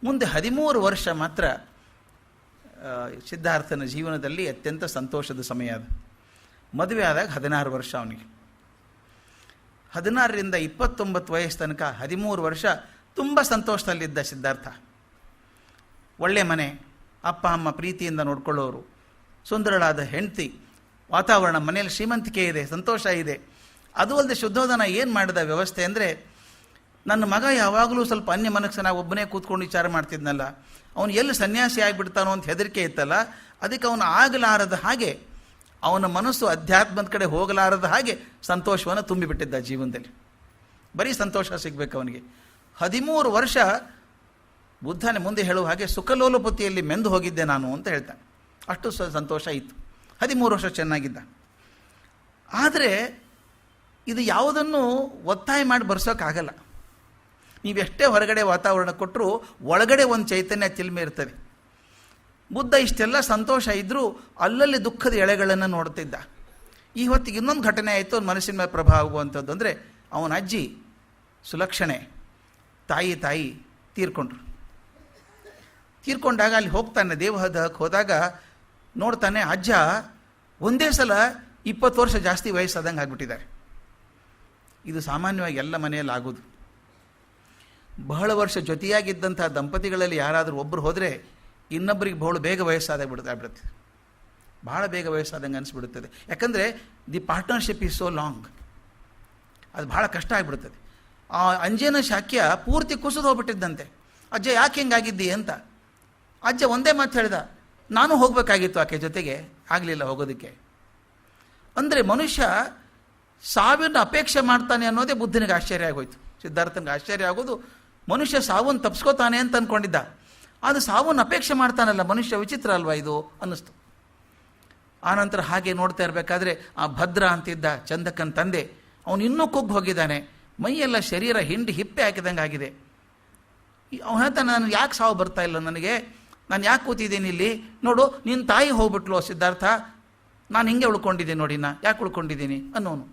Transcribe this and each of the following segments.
ಮುಂದೆ 13 ವರ್ಷ ಮಾತ್ರ ಸಿದ್ಧಾರ್ಥನ ಜೀವನದಲ್ಲಿ ಅತ್ಯಂತ ಸಂತೋಷದ ಸಮಯ ಅದು. ಮದುವೆ ಆದಾಗ 16 ವರ್ಷ ಅವನಿಗೆ. 16ರಿಂದ 29 ವಯಸ್ಸು ತನಕ 13 ವರ್ಷ ತುಂಬ ಸಂತೋಷದಲ್ಲಿದ್ದ ಸಿದ್ಧಾರ್ಥ. ಒಳ್ಳೆ ಮನೆ, ಅಪ್ಪ ಅಮ್ಮ ಪ್ರೀತಿಯಿಂದ ನೋಡ್ಕೊಳ್ಳೋರು, ಸುಂದರಳಾದ ಹೆಂಡತಿ, ವಾತಾವರಣ, ಮನೆಯಲ್ಲಿ ಶ್ರೀಮಂತಿಕೆ ಇದೆ, ಸಂತೋಷ ಇದೆ. ಅದು ಅಲ್ಲದೆ ಶುದ್ಧೋಧನ ಏನು ಮಾಡಿದ ವ್ಯವಸ್ಥೆ ಅಂದರೆ, ನನ್ನ ಮಗ ಯಾವಾಗಲೂ ಸ್ವಲ್ಪ ಅನ್ಯ ಮನಸ್ಸನಾಗಿ ಒಬ್ಬನೇ ಕೂತ್ಕೊಂಡು ವಿಚಾರ ಮಾಡ್ತಿದ್ನಲ್ಲ, ಅವನು ಎಲ್ಲಿ ಸನ್ಯಾಸಿ ಆಗಿಬಿಡ್ತಾನೋ ಅಂತ ಹೆದರಿಕೆ ಇತ್ತಲ್ಲ, ಅದಕ್ಕೆ ಅವನು ಆಗಲಾರದ ಹಾಗೆ, ಅವನ ಮನಸ್ಸು ಅಧ್ಯಾತ್ಮದ ಕಡೆ ಹೋಗಲಾರದ ಹಾಗೆ ಸಂತೋಷವನ್ನು ತುಂಬಿಬಿಟ್ಟಿದ್ದ ಜೀವನದಲ್ಲಿ. ಬರೀ ಸಂತೋಷ ಸಿಗಬೇಕು ಅವನಿಗೆ. 13 ವರ್ಷ ಬುದ್ಧನೇ ಮುಂದೆ ಹೇಳುವ ಹಾಗೆ ಸುಖಲೋಲಪತಿಯಲ್ಲಿ ಮೆಂದು ಹೋಗಿದ್ದೆ ನಾನು ಅಂತ ಹೇಳ್ತಾನೆ. ಅಷ್ಟು ಸಂತೋಷ ಇತ್ತು. 13 ವರ್ಷ ಚೆನ್ನಾಗಿದ್ದ. ಆದರೆ ಇದು ಯಾವುದನ್ನು ಒತ್ತಾಯ ಮಾಡಿ ಬರ್ಸೋಕ್ಕಾಗಲ್ಲ. ನೀವೆಷ್ಟೇ ಹೊರಗಡೆ ವಾತಾವರಣ ಕೊಟ್ಟರೂ ಒಳಗಡೆ ಒಂದು ಚೈತನ್ಯ ಚಿಲ್ಮೆ ಇರ್ತದೆ. ಬುದ್ಧ ಇಷ್ಟೆಲ್ಲ ಸಂತೋಷ ಇದ್ದರೂ ಅಲ್ಲಲ್ಲಿ ದುಃಖದ ಎಳೆಗಳನ್ನು ನೋಡ್ತಿದ್ದ. ಈ ಹೊತ್ತಿಗೆ ಇನ್ನೊಂದು ಘಟನೆ ಆಯಿತು ಮನಸ್ಸಿನ ಮೇಲೆ ಪ್ರಭಾವ ಆಗುವಂಥದ್ದು. ಅಂದರೆ ಅವನ ಅಜ್ಜಿ ಸುಲಕ್ಷಣೆ ತಾಯಿ ತೀರ್ಕೊಂಡಾಗ ಅಲ್ಲಿ ಹೋಗ್ತಾನೆ, ದೇವಹದಕ್ಕೆ ಹೋದಾಗ ನೋಡ್ತಾನೆ ಅಜ್ಜ ಒಂದೇ ಸಲ 20 ವರ್ಷ ಜಾಸ್ತಿ ವಯಸ್ಸಾದಂಗೆ ಆಗ್ಬಿಟ್ಟಿದ್ದಾರೆ. ಇದು ಸಾಮಾನ್ಯವಾಗಿ ಎಲ್ಲ ಮನೆಯಲ್ಲಿ ಆಗೋದು. ಬಹಳ ವರ್ಷ ಜೊತೆಯಾಗಿದ್ದಂಥ ದಂಪತಿಗಳಲ್ಲಿ ಯಾರಾದರೂ ಒಬ್ಬರು ಹೋದರೆ ಇನ್ನೊಬ್ಬರಿಗೆ ಬಹಳ ಬೇಗ ವಯಸ್ಸಾದಾಗ್ಬಿಡುತ್ತೆ. ಬಹಳ ಬೇಗ ವಯಸ್ಸಾದಂಗೆ ಅನಿಸ್ಬಿಡುತ್ತದೆ. ಯಾಕಂದರೆ the partnership is so long. ಅದು ಭಾಳ ಕಷ್ಟ ಆಗಿಬಿಡುತ್ತದೆ. ಆ ಅಂಜನ ಶಾಕ್ಯ ಪೂರ್ತಿ ಕುಸಿದು ಹೋಗ್ಬಿಟ್ಟಿದ್ದಂತೆ. ಅಜ್ಜ ಯಾಕೆ ಹಿಂಗಾಗಿದ್ದಿ ಅಂತ. ಅಜ್ಜ ಒಂದೇ ಮಾತು ಹೇಳ್ದ, ನಾನು ಹೋಗಬೇಕಾಗಿತ್ತು ಆಕೆ ಜೊತೆಗೆ, ಆಗಲಿಲ್ಲ ಹೋಗೋದಕ್ಕೆ. ಅಂದರೆ ಮನುಷ್ಯ ಸಾವಿನ ಅಪೇಕ್ಷೆ ಮಾಡ್ತಾನೆ ಅನ್ನೋದೇ ಬುದ್ಧನಿಗೆ ಆಶ್ಚರ್ಯ ಆಗೋಯ್ತು. ಸಿದ್ಧಾರ್ಥನಿಗೆ ಆಶ್ಚರ್ಯ ಆಗೋದು, ಮನುಷ್ಯ ಸಾವನ್ನು ತಪ್ಪಿಸ್ಕೋತಾನೆ ಅಂತ ಅಂದ್ಕೊಂಡಿದ್ದ. ಅದು ಸಾವನ್ನು ಅಪೇಕ್ಷೆ ಮಾಡ್ತಾನಲ್ಲ ಮನುಷ್ಯ, ವಿಚಿತ್ರ ಅಲ್ವಾ ಇದು ಅನ್ನಿಸ್ತು. ಆನಂತರ ಹಾಗೆ ನೋಡ್ತಾ ಇರಬೇಕಾದ್ರೆ ಆ ಭದ್ರ ಅಂತಿದ್ದ ಚಂದಕ್ಕನ ತಂದೆ, ಅವನು ಇನ್ನೂ ಕುಗ್ಗಿ ಹೋಗಿದ್ದಾನೆ. ಮೈಯೆಲ್ಲ ಶರೀರ ಹಿಂಡಿ ಹಿಪ್ಪೆ ಹಾಕಿದಂಗೆ ಆಗಿದೆ. ಅವನು ಹೇಳ್ತಾನೆ, ನಾನು ಯಾಕೆ ಸಾವು ಬರ್ತಾ ಇಲ್ಲ ನನಗೆ, ನಾನು ಯಾಕೆ ಕೂತಿದ್ದೀನಿ ಇಲ್ಲಿ, ನೋಡು ನಿನ್ನ ತಾಯಿ ಹೋಗ್ಬಿಟ್ಲು ಸಿದ್ಧಾರ್ಥ, ನಾನು ಹಿಂಗೆ ಉಳ್ಕೊಂಡಿದ್ದೀನಿ ನೋಡಿ, ಯಾಕೆ ಉಳ್ಕೊಂಡಿದ್ದೀನಿ ಅನ್ನೋನು.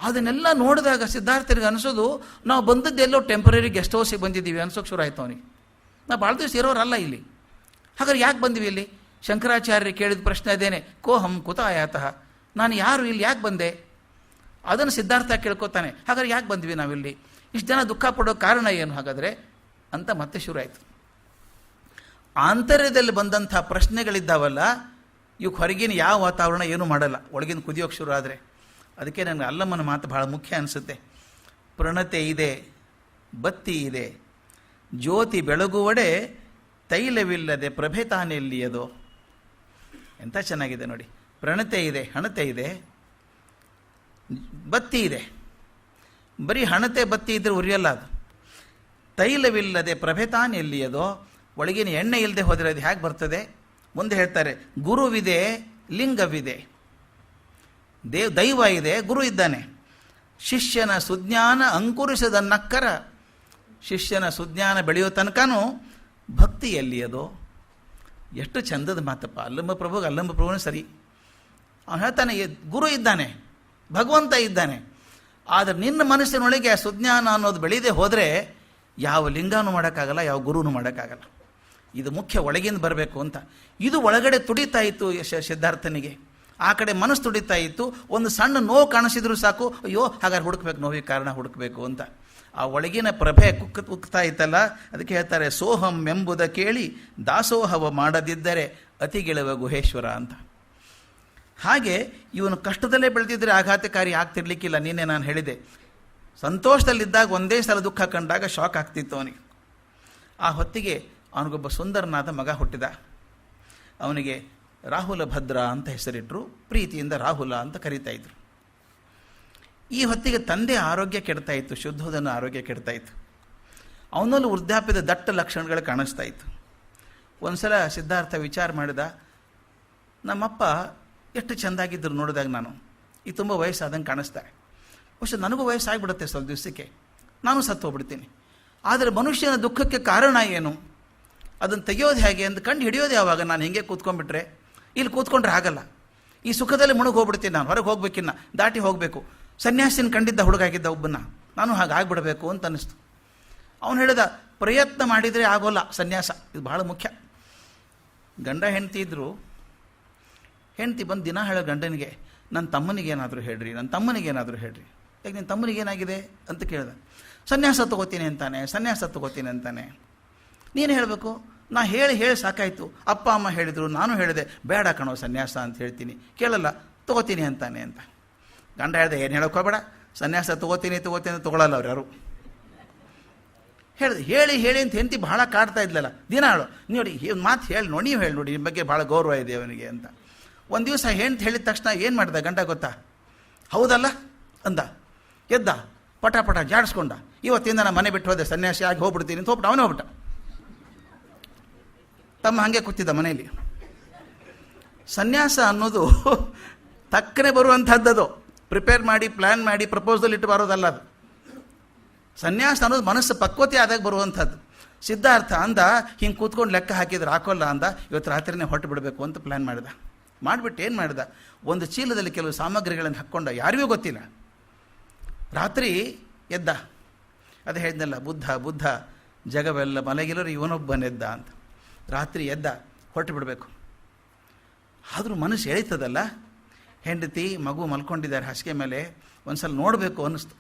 ಅದನ್ನೆಲ್ಲ ನೋಡಿದಾಗ ಸಿದ್ಧಾರ್ಥನಿಗೆ ಅನಿಸೋದು, ನಾವು ಬಂದದ್ದೆಲ್ಲೋ ಟೆಂಪರರಿ ಗೆಸ್ಟ್ ಹೌಸಿಗೆ ಬಂದಿದ್ದೀವಿ ಅನ್ಸೋಕೆ ಶುರು ಆಯಿತು ಅವನಿಗೆ. ನಾವು ಭಾಳ ದಿವಸ ಇರೋರಲ್ಲ ಇಲ್ಲಿ, ಹಾಗಾದ್ರೆ ಯಾಕೆ ಬಂದಿವಿ ಇಲ್ಲಿ? ಶಂಕರಾಚಾರ್ಯರು ಕೇಳಿದ ಪ್ರಶ್ನೆ ಅದೇನೆ, ಕೋಹಂ ಕುತ ಆಯಾತಃ, ನಾನು ಯಾರು, ಇಲ್ಲಿ ಯಾಕೆ ಬಂದೆ? ಅದನ್ನು ಸಿದ್ಧಾರ್ಥ ಕೇಳ್ಕೊತಾನೆ. ಹಾಗಾದ್ರೆ ಯಾಕೆ ಬಂದ್ವಿ ನಾವಿಲ್ಲಿ, ಇಷ್ಟು ಜನ ದುಃಖ ಪಡೋ ಕಾರಣ ಏನು ಹಾಗಾದರೆ ಅಂತ ಮತ್ತೆ ಶುರು ಆಯಿತು. ಆಂತರ್ಯದಲ್ಲಿ ಬಂದಂಥ ಪ್ರಶ್ನೆಗಳಿದ್ದಾವಲ್ಲ, ಇವಕ್ಕೆ ಹೊರಗಿನ ಯಾವ ವಾತಾವರಣ ಏನೂ ಮಾಡಲ್ಲ, ಒಳಗಿನ ಕುದಿಯೋಕ್ಕೆ ಶುರು ಆದರೆ. ಅದಕ್ಕೆ ನನಗೆ ಅಲ್ಲಮ್ಮನ ಮಾತು ಭಾಳ ಮುಖ್ಯ ಅನಿಸುತ್ತೆ. ಪ್ರಣತೆ ಇದೆ, ಬತ್ತಿ ಇದೆ, ಜ್ಯೋತಿ ಬೆಳಗುವಡೆ ತೈಲವಿಲ್ಲದೆ ಪ್ರಭೆ ತಾನೆಲ್ಲಿಯದೋ. ಎಂಥ ಚೆನ್ನಾಗಿದೆ ನೋಡಿ. ಪ್ರಣತೆ ಇದೆ, ಹಣತೆ ಇದೆ, ಬತ್ತಿ ಇದೆ. ಬರೀ ಹಣತೆ ಬತ್ತಿ ಇದ್ರೆ ಉರಿಯಲ್ಲ ಅದು. ತೈಲವಿಲ್ಲದೆ ಪ್ರಭೆ ತಾನೆಲ್ಲಿಯದೋ, ಒಳಗಿನ ಎಣ್ಣೆ ಇಲ್ಲದೆ ಹೋದರೆ ಅದು ಹೇಗೆ ಬರ್ತದೆ? ಮುಂದೆ ಹೇಳ್ತಾರೆ, ಗುರುವಿದೆ, ಲಿಂಗವಿದೆ, ದೈವ ಇದೆ, ಗುರು ಇದ್ದಾನೆ. ಶಿಷ್ಯನ ಸುಜ್ಞಾನ ಅಂಕುರಿಸದ ನಕ್ಕರ, ಶಿಷ್ಯನ ಸುಜ್ಞಾನ ಬೆಳೆಯೋ ತನಕನೂ ಭಕ್ತಿ ಎಲ್ಲಿಯದೋ. ಎಷ್ಟು ಚಂದದ ಮಾತಪ್ಪ. ಅಲ್ಲಂಬ ಪ್ರಭುನೇ ಸರಿ. ಅವನು ಹೇಳ್ತಾನೆ, ಗುರು ಇದ್ದಾನೆ, ಭಗವಂತ ಇದ್ದಾನೆ. ಆದರೆ ನಿನ್ನ ಮನಸ್ಸಿನೊಳಗೆ ಆ ಸುಜ್ಞಾನ ಅನ್ನೋದು ಬೆಳೀದೆ ಹೋದರೆ ಯಾವ ಲಿಂಗನೂ ಮಾಡೋಕ್ಕಾಗಲ್ಲ, ಯಾವ ಗುರುನೂ ಮಾಡೋಕ್ಕಾಗಲ್ಲ. ಇದು ಮುಖ್ಯ, ಒಳಗಿಂದ ಬರಬೇಕು ಅಂತ. ಇದು ಒಳಗಡೆ ತುಡಿತಾ ಇತ್ತು ಸಿದ್ಧಾರ್ಥನಿಗೆ. ಆ ಕಡೆ ಮನಸ್ಸು ತುಡಿತಾ ಇತ್ತು. ಒಂದು ಸಣ್ಣ ನೋವು ಕಾಣಿಸಿದ್ರು ಸಾಕು, ಅಯ್ಯೋ ಹಾಗಾದ್ರೆ ಹುಡುಕ್ಬೇಕು, ನೋವಿಗೆ ಕಾರಣ ಹುಡುಕಬೇಕು ಅಂತ. ಆ ಒಳಗಿನ ಪ್ರಭೆ ಉಕ್ತಾ ಇತ್ತಲ್ಲ, ಅದಕ್ಕೆ ಹೇಳ್ತಾರೆ, ಸೋಹಂ ಎಂಬುದ ಕೇಳಿ ದಾಸೋಹವ ಮಾಡದಿದ್ದರೆ ಅತಿಗೆಳುವ ಗುಹೇಶ್ವರ ಅಂತ. ಹಾಗೆ ಇವನು ಕಷ್ಟದಲ್ಲೇ ಬೆಳೆದಿದ್ದರೆ ಆಘಾತಕಾರಿ ಆಗ್ತಿರ್ಲಿಕ್ಕಿಲ್ಲ. ನಿನ್ನೆ ನಾನು ಹೇಳಿದೆ, ಸಂತೋಷದಲ್ಲಿದ್ದಾಗ ಒಂದೇ ಸಲ ದುಃಖ ಕಂಡಾಗ ಶಾಕ್ ಆಗ್ತಿತ್ತು ಅವನಿಗೆ. ಆ ಹೊತ್ತಿಗೆ ಅವನಿಗೊಬ್ಬ ಸುಂದರನಾದ ಮಗ ಹುಟ್ಟಿದ. ಅವನಿಗೆ ರಾಹುಲ ಭದ್ರ ಅಂತ ಹೆಸರಿಟ್ಟರು, ಪ್ರೀತಿಯಿಂದ ರಾಹುಲ ಅಂತ ಕರೀತಾ ಇದ್ರು. ಈ ಹೊತ್ತಿಗೆ ತಂದೆ ಆರೋಗ್ಯ ಕೆಡ್ತಾ ಇತ್ತು, ಶುದ್ಧೋಧನ ಆರೋಗ್ಯ ಕೆಡ್ತಾ ಇತ್ತು. ಅವನಲ್ಲೂ ವೃದ್ಧಾಪ್ಯದ ದಟ್ಟ ಲಕ್ಷಣಗಳು ಕಾಣಿಸ್ತಾ ಇತ್ತು. ಒಂದು ಸಲ ಸಿದ್ಧಾರ್ಥ ವಿಚಾರ ಮಾಡಿದ, ನಮ್ಮಪ್ಪ ಎಷ್ಟು ಚೆಂದಾಗಿದ್ದರು ನೋಡಿದಾಗ ನಾನು, ಈಗ ತುಂಬ ವಯಸ್ಸಾದಂಗೆ ಕಾಣಿಸ್ತಾರೆ. ಬಹುಶಃ ನನಗೂ ವಯಸ್ಸಾಗಿಬಿಡುತ್ತೆ ಸ್ವಲ್ಪ ದಿವಸಕ್ಕೆ, ನಾನು ಸತ್ತು ಹೋಗ್ಬಿಡ್ತೀನಿ. ಆದರೆ ಮನುಷ್ಯನ ದುಃಖಕ್ಕೆ ಕಾರಣ ಏನು, ಅದನ್ನು ತೆಗೆಯೋದು ಹೇಗೆ ಅಂತ ಕಂಡು ಹಿಡಿಯೋದು ಯಾವಾಗ? ನಾನು ಹಿಂಗೆ ಕೂತ್ಕೊಂಡ್ಬಿಟ್ರೆ, ಇಲ್ಲಿ ಕೂತ್ಕೊಂಡ್ರೆ ಆಗಲ್ಲ. ಈ ಸುಖದಲ್ಲಿ ಮುಳುಗಿ ಹೋಗ್ಬಿಡ್ತೀನಿ ನಾನು, ಹೊರಗೆ ಹೋಗ್ಬೇಕಿನ್ನ, ದಾಟಿ ಹೋಗಬೇಕು. ಸನ್ಯಾಸಿನ ಕಂಡಿದ್ದ ಹುಡುಗಾಗಿದ್ದ ಒಬ್ಬನ್ನ, ನಾನು ಹಾಗೆ ಆಗ್ಬಿಡಬೇಕು ಅಂತ ಅನ್ನಿಸ್ತು. ಅವನು ಹೇಳಿದ, ಪ್ರಯತ್ನ ಮಾಡಿದರೆ ಆಗೋಲ್ಲ ಸನ್ಯಾಸ, ಇದು ಬಹಳ ಮುಖ್ಯ. ಗಂಡ ಹೆಂಡತಿ ಇದ್ದರು. ಹೆಂಡತಿ ಬಂದು ದಿನ ಹೇಳೋ ಗಂಡನಿಗೆ, ನನ್ನ ತಮ್ಮನಿಗೇನಾದರೂ ಹೇಳ್ರಿ, ನನ್ನ ತಮ್ಮನಿಗೇನಾದರೂ ಹೇಳ್ರಿ. ಯಾಕೆ ನಿನ್ನ ತಮ್ಮನಿಗೇನಾಗಿದೆ ಅಂತ ಕೇಳಿದ. ಸನ್ಯಾಸ ತಗೋತೀನಿ ಅಂತಾನೆ, ಸನ್ಯಾಸ ತಗೋತೀನಿ ಅಂತಾನೆ. ನೀನು ಹೇಳಬೇಕು, ನಾ ಹೇಳಿ ಸಾಕಾಯಿತು, ಅಪ್ಪ ಅಮ್ಮ ಹೇಳಿದರು, ನಾನು ಹೇಳಿದೆ ಬೇಡ ಕಣೋ ಸನ್ಯಾಸ ಅಂತ ಹೇಳ್ತೀನಿ, ಕೇಳಲ್ಲ, ತಗೋತೀನಿ ಅಂತಾನೆ ಅಂತ. ಗಂಡ ಹೇಳಿದೆ, ಏನು ಹೇಳೋಕ್ಕೋಬೇಡ, ಸನ್ಯಾಸ ತಗೋತೀನಿ ತಗೊಳ್ಳಲ್ಲ ಅವ್ರು ಯಾರು. ಹೇಳಿದೆ, ಹೇಳಿ ಅಂತ ಹೆಂಡತಿ ಬಹಳ ಕಾಡ್ತಾ ಇದ್ಲಲ್ಲ, ದಿನ ಹೇಳು ನೋಡಿ, ಒಂದು ಮಾತು ಹೇಳಿ ನೋಡಿ, ನೀವು ಹೇಳಿ ನೋಡಿ, ನಿಮ್ಮ ಬಗ್ಗೆ ಭಾಳ ಗೌರವ ಇದೆ ಅವನಿಗೆ ಅಂತ. ಒಂದು ದಿವಸ ಹೆಂಡ್ತಿ ಹೇಳಿದ ತಕ್ಷಣ ಏನು ಮಾಡ್ದ ಗಂಡ ಗೊತ್ತಾ? ಹೌದಲ್ಲ ಅಂದ. ಎದ್ದ, ಪಟ ಜಾಡಿಸ್ಕೊಂಡ, ಇವತ್ತಿಂದ ನಾನು ಮನೆ ಬಿಟ್ಟು ಹೋದೆ, ಸನ್ಯಾಸಿ ಆಗಿ ಹೋಗ್ಬಿಡ್ತೀನಿ ಅಂತ ಹೋಗ್ಬಿಟ್ಟು ಅವನೇ ಹೋಗ್ಬಿಟ್ಟ. ತಮ್ಮ ಹಾಗೆ ಕೂತಿದ್ದ ಮನೆಯಲ್ಲಿ. ಸನ್ಯಾಸ ಅನ್ನೋದು ತಕ್ಕನೆ ಬರುವಂಥದ್ದದು, ಪ್ರಿಪೇರ್ ಮಾಡಿ ಪ್ಲ್ಯಾನ್ ಮಾಡಿ ಪ್ರಪೋಸಲ್ ಇಟ್ಟು ಬರೋದಲ್ಲ ಅದು. ಸನ್ಯಾಸ ಅನ್ನೋದು ಮನಸ್ಸು ಪಕ್ವತೆ ಆದಾಗ ಬರುವಂಥದ್ದು. ಸಿದ್ಧಾರ್ಥ ಅಂದ, ಹಿಂಗೆ ಕೂತ್ಕೊಂಡು ಲೆಕ್ಕ ಹಾಕಿದ್ರೆ ಹಾಕೋಲ್ಲ ಅಂದ, ಇವತ್ತು ರಾತ್ರಿನೇ ಹೊಟ್ಟು ಬಿಡಬೇಕು ಅಂತ ಪ್ಲ್ಯಾನ್ ಮಾಡಿದ. ಮಾಡಿಬಿಟ್ಟು ಏನು ಮಾಡಿದ, ಒಂದು ಚೀಲದಲ್ಲಿ ಕೆಲವು ಸಾಮಗ್ರಿಗಳನ್ನು ಹಾಕ್ಕೊಂಡ, ಯಾರಿಗೂ ಗೊತ್ತಿಲ್ಲ. ರಾತ್ರಿ ಎದ್ದ, ಅದು ಹೇಳಿದ್ನಲ್ಲ, ಬುದ್ಧ ಜಗವೆಲ್ಲ ಮಲಗಿಲರು ಇವನೊಬ್ಬನೆದ್ದ ಅಂತ. ರಾತ್ರಿ ಎದ್ದ, ಹೊರಟು ಬಿಡಬೇಕು. ಆದರೂ ಮನಸ್ಸು ಎಳೀತದಲ್ಲ, ಹೆಂಡತಿ ಮಗು ಮಲ್ಕೊಂಡಿದ್ದಾರೆ ಹಾಸಿಗೆ ಮೇಲೆ, ಒಂದು ಸಲ ನೋಡಬೇಕು ಅನ್ನಿಸ್ತು.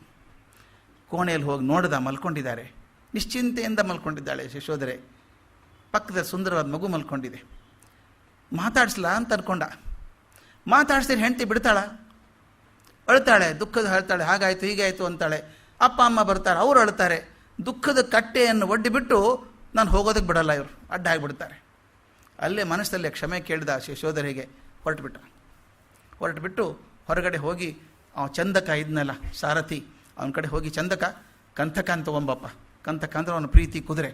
ಕೋಣೆಯಲ್ಲಿ ಹೋಗಿ ನೋಡ್ದ, ಮಲ್ಕೊಂಡಿದ್ದಾರೆ, ನಿಶ್ಚಿಂತೆಯಿಂದ ಮಲ್ಕೊಂಡಿದ್ದಾಳೆ ಯಶೋಧರೆ. ಪಕ್ಕದ ಸುಂದರವಾದ ಮಗು ಮಲ್ಕೊಂಡಿದೆ. ಮಾತಾಡಿಸ್ಲಾ ಅಂತ ಅನ್ಕೊಂಡ. ಮಾತಾಡಿಸಿದ್ರೆ ಹೆಂಡತಿ ಬಿಡ್ತಾಳ, ಅಳ್ತಾಳೆ, ದುಃಖದ ಹೇಳ್ತಾಳೆ, ಹಾಗಾಯಿತು ಹೀಗಾಯಿತು ಅಂತಾಳೆ. ಅಪ್ಪ ಅಮ್ಮ ಬರ್ತಾರೆ, ಅವರು ಅಳ್ತಾರೆ. ದುಃಖದ ಕಟ್ಟೆಯನ್ನು ಒಡ್ಡಿಬಿಟ್ಟು ನಾನು ಹೋಗೋದಕ್ಕೆ ಬಿಡಲ್ಲ, ಇವರು ಅಡ್ಡ ಆಗಿಬಿಡ್ತಾರೆ. ಅಲ್ಲೇ ಮನಸ್ಸಲ್ಲೇ ಕ್ಷಮೆ ಕೇಳಿದ ಯಶೋಧರೆಗೆ. ಹೊರಟುಬಿಟ್ಟು ಹೊರಗಡೆ ಹೋಗಿ ಚಂದಕ ಇದ್ನಲ್ಲ ಸಾರಥಿ, ಅವನ ಕಡೆ ಹೋಗಿ, ಚಂದಕ ಕಂಥಕ ಅಂತ ತೊಗೊಂಬಪ್ಪ. ಕಂಥಕ ಅಂದ್ರೆ ಅವನ ಪ್ರೀತಿ ಕುದುರೆ,